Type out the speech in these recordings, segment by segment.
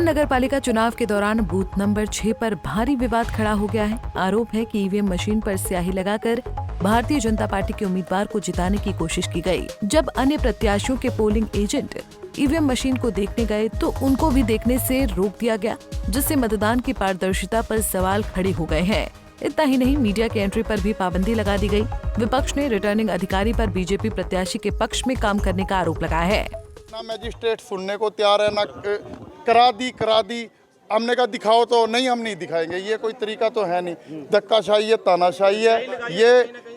सीवन नगर पालिका चुनाव के दौरान बूथ नंबर 6 पर भारी विवाद खड़ा हो गया है। आरोप है कि ईवीएम मशीन पर स्याही लगाकर भारतीय जनता पार्टी के उम्मीदवार को जिताने की कोशिश की गई। जब अन्य प्रत्याशियों के पोलिंग एजेंट ईवीएम मशीन को देखने गए तो उनको भी देखने से रोक दिया गया, जिससे मतदान की पारदर्शिता पर सवाल खड़े हो गए हैं। इतना ही नहीं, मीडिया की एंट्री पर भी पाबंदी लगा दी गई। विपक्ष ने रिटर्निंग अधिकारी पर बीजेपी प्रत्याशी के पक्ष में काम करने का आरोप लगाया है। ना मैजिस्ट्रेट सुनने को तैयार है, ना करा दी। हमने कहा दिखाओ तो नहीं, हम नहीं दिखाएंगे। ये कोई तरीका तो है नहीं। धक्काशाही है, तानाशाही है।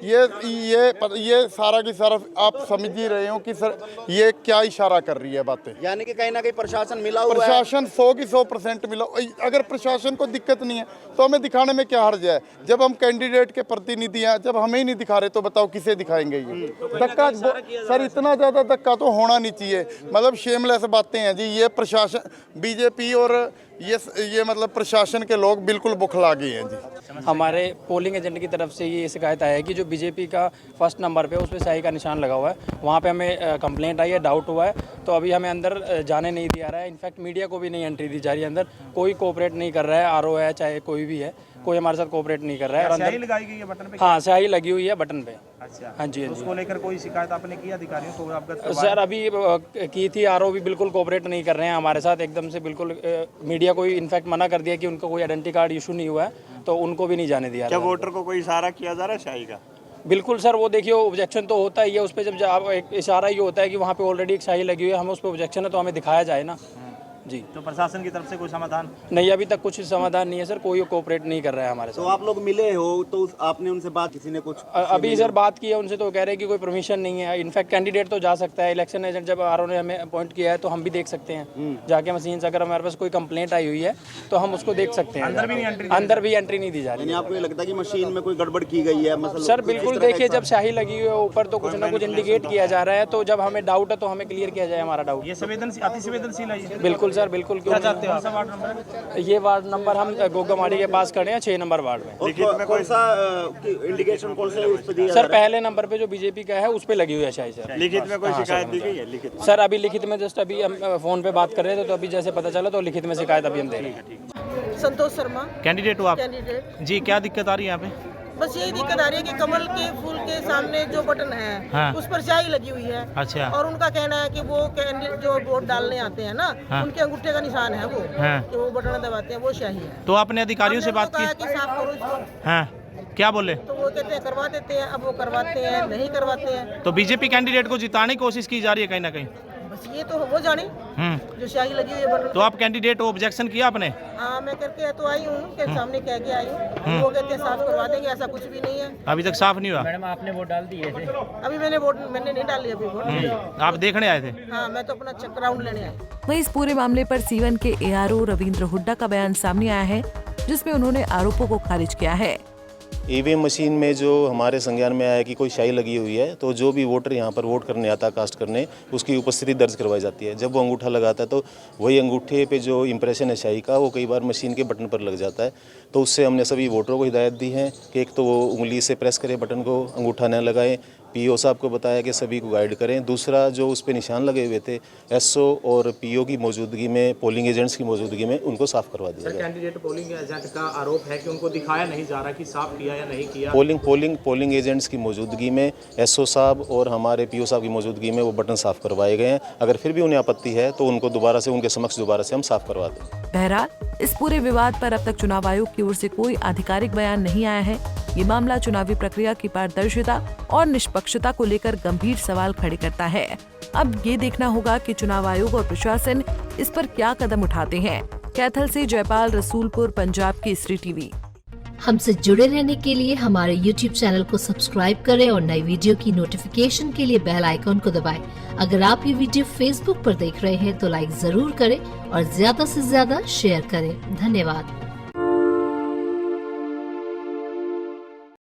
ये सारा की सारा आप समझ ही रहे हो कि सर ये क्या इशारा कर रही है बातें। यानी कि कहीं ना कहीं प्रशासन मिला हुआ है। प्रशासन 100 की 100% मिला। अगर प्रशासन को दिक्कत नहीं है तो हमें दिखाने में क्या हर्ज है। जब हम कैंडिडेट के प्रतिनिधि हैं, जब हमें ही नहीं दिखा रहे तो बताओ किसे दिखाएंगे। ये धक्का सर, इतना ज़्यादा धक्का तो होना नहीं चाहिए। मतलब शेमलेस बातें हैं जी। ये प्रशासन, बीजेपी और ये मतलब प्रशासन के लोग बिल्कुल बुखला गए हैं जी। हमारे पोलिंग एजेंट की तरफ से ये शिकायत आई है कि जो बीजेपी का फर्स्ट नंबर पे उस पर स्याही का निशान लगा हुआ है, वहाँ पे हमें कंप्लेंट आई है, डाउट हुआ है, तो अभी हमें अंदर जाने नहीं दिया रहा है। इनफैक्ट मीडिया को भी नहीं एंट्री दी जा रही है अंदर। कोई कोऑपरेट नहीं कर रहा है, आरओ है चाहे कोई भी है, कोई हमारे साथ कोऑपरेट नहीं कर रहा है। स्याही लगाई गई है बटन पे? हाँ, स्याही लगी हुई है बटन पे। अच्छा, हाँ जी। उसको लेकर कोई शिकायत आपने की अधिकारियों को अवगत करवाया? सर अभी की थी, आरओ भी बिल्कुल कोऑपरेट नहीं कर रहे हैं हमारे साथ एकदम से। बिल्कुल मीडिया को इनफैक्ट मना कर दिया कि उनको कोई आइडेंटिटी कार्ड इशू नहीं हुआ है, तो उनको भी नहीं जाने दिया। क्या वोटर को कोई इशारा किया जा रहा है स्याही का? बिल्कुल सर, वो देखिए ऑब्जेक्शन तो होता ही है उस पर। जब एक इशारा ये होता है कि वहाँ पे ऑलरेडी एक स्याही लगी हुई है, हमें उस पर ऑब्जेक्शन है तो हमें दिखाया जाए ना जी। तो प्रशासन की तरफ से कोई समाधान नहीं, अभी तक कुछ समाधान नहीं है सर। कोई कोऑपरेट नहीं कर रहा है हमारे साथ। तो आप लोग मिले हो तो आपने उनसे बात, किसी ने कुछ अभी सर बात की है उनसे, तो कह रहे हैं कि कोई परमिशन नहीं है। इनफैक्ट कैंडिडेट तो जा सकता है, इलेक्शन एजेंट जब आरओ ने हमें अपॉइंट किया है तो हम भी देख सकते हैं जाके मशीन से। अगर हमारे पास कोई कंप्लेंट आई हुई है तो हम उसको देख सकते हैं। अंदर भी एंट्री नहीं दी जा रही। आपको ये लगता है कि मशीन में कोई गड़बड़ की गई है? मतलब सर बिल्कुल, देखिए जब स्याही लगी हुई है ऊपर तो कुछ ना कुछ इंडिकेट किया जा रहा है, तो जब हमें डाउट है तो हमें क्लियर किया जाए हमारा डाउट। ये अति संवेदनशील है। बिल्कुल सर, बिल्कुल। ये वार्ड नंबर हम गोगामाड़ी के पास खड़े हैं, 6 नंबर वार्ड में। लिखित में कौन सा इंडिकेशन कौन सा उस पे दिया सर पहले नंबर पे जो बीजेपी का है उस पे लगी हुई है शायद सर। लिखित में कोई शिकायत दी गई है? लिखित सर अभी लिखित में जस्ट अभी हम फोन पे बात कर रहे थे तो अभी जैसे पता चला तो लिखित में शिकायत अभी हम दे रहे हैं। संतोष शर्मा कैंडिडेट हो आप? कैंडिडेट जी, क्या दिक्कत आ रही है यहाँ पे? बस यही दिक्कत आ रही है कि कमल के फूल के सामने जो बटन है हाँ। उस पर स्याही लगी हुई है। अच्छा। और उनका कहना है कि वो कैंडिडेट जो वोट डालने आते हैं ना, हाँ। उनके अंगूठे का निशान है वो, हाँ। कि वो बटन दबाते हैं वो स्याही है। तो आपने अधिकारियों से बात कहा की? कि साफ करो इसको। हाँ, क्या बोले? तो वो कहते हैं करवा देते हैं। अब वो करवाते हैं नहीं करवाते हैं। तो बीजेपी कैंडिडेट को जिताने की कोशिश की जा रही है कहीं ना कहीं। बस ये तो वो जाने जो स्याही लगी हुई है बटन। तो आप कैंडिडेट हो, ऑब्जेक्शन किया आपने? हाँ, मैं करके तो आई हूँ, के सामने कह के आई हूँ। वो कहते हैं साफ करवा देंगे, ऐसा कुछ भी नहीं है। अभी तक साफ नहीं हुआ? मैडम आपने वोट डाल दिए थे? अभी मैंने नहीं डाली अभी वोट। आप देखने आए थे? हाँ, मैं तो अपना राउंड लेने आई। वहीं इस पूरे मामले पर सीवन के एआरओ रविंद्र हुड्डा का बयान सामने आया है, जिसमें उन्होंने आरोपों को खारिज किया है। ईवीएम मशीन में जो हमारे संज्ञान में आया कि कोई स्याही लगी हुई है, तो जो भी वोटर यहाँ पर वोट करने आता है, कास्ट करने, उसकी उपस्थिति दर्ज करवाई जाती है। जब वो अंगूठा लगाता है तो वही अंगूठे पे जो इंप्रेशन है स्याही का, वो कई बार मशीन के बटन पर लग जाता है। तो उससे हमने सभी वोटरों को हिदायत दी है कि एक तो वो उंगली से प्रेस करें बटन को, अंगूठा न लगाएं। पीओ साहब को बताया कि सभी को गाइड करें। दूसरा, जो उस पर निशान लगे हुए थे, एसओ और पीओ की मौजूदगी में, पोलिंग एजेंट्स की मौजूदगी में उनको साफ करवा दिया गया। कैंडिडेट पोलिंग एजेंट का आरोप है कि उनको दिखाया नहीं जा रहा कि साफ किया या नहीं किया। पोलिंग एजेंट्स की मौजूदगी में, एसओ साहब और हमारे पीओ साहब की मौजूदगी में वो बटन साफ करवाए गए हैं। अगर फिर भी उन्हें आपत्ति है तो उनको दोबारा से उनके समक्ष दोबारा से हम साफ करवा दें। बहरहाल इस पूरे विवाद पर अब तक चुनाव आयोग की ओर से कोई आधिकारिक बयान नहीं आया है। ये मामला चुनावी प्रक्रिया की पारदर्शिता और निष्पक्षता को लेकर गंभीर सवाल खड़े करता है। अब ये देखना होगा कि चुनाव आयोग और प्रशासन इस पर क्या कदम उठाते हैं। कैथल से जयपाल, रसूलपुर, पंजाब केसरी टीवी। हमसे जुड़े रहने के लिए हमारे YouTube चैनल को सब्सक्राइब करें और नई वीडियो की नोटिफिकेशन के लिए बेल आइकॉन को दबाएं। अगर आप ये वीडियो Facebook पर देख रहे हैं तो लाइक जरूर करें और ज्यादा से ज्यादा शेयर करें। धन्यवाद।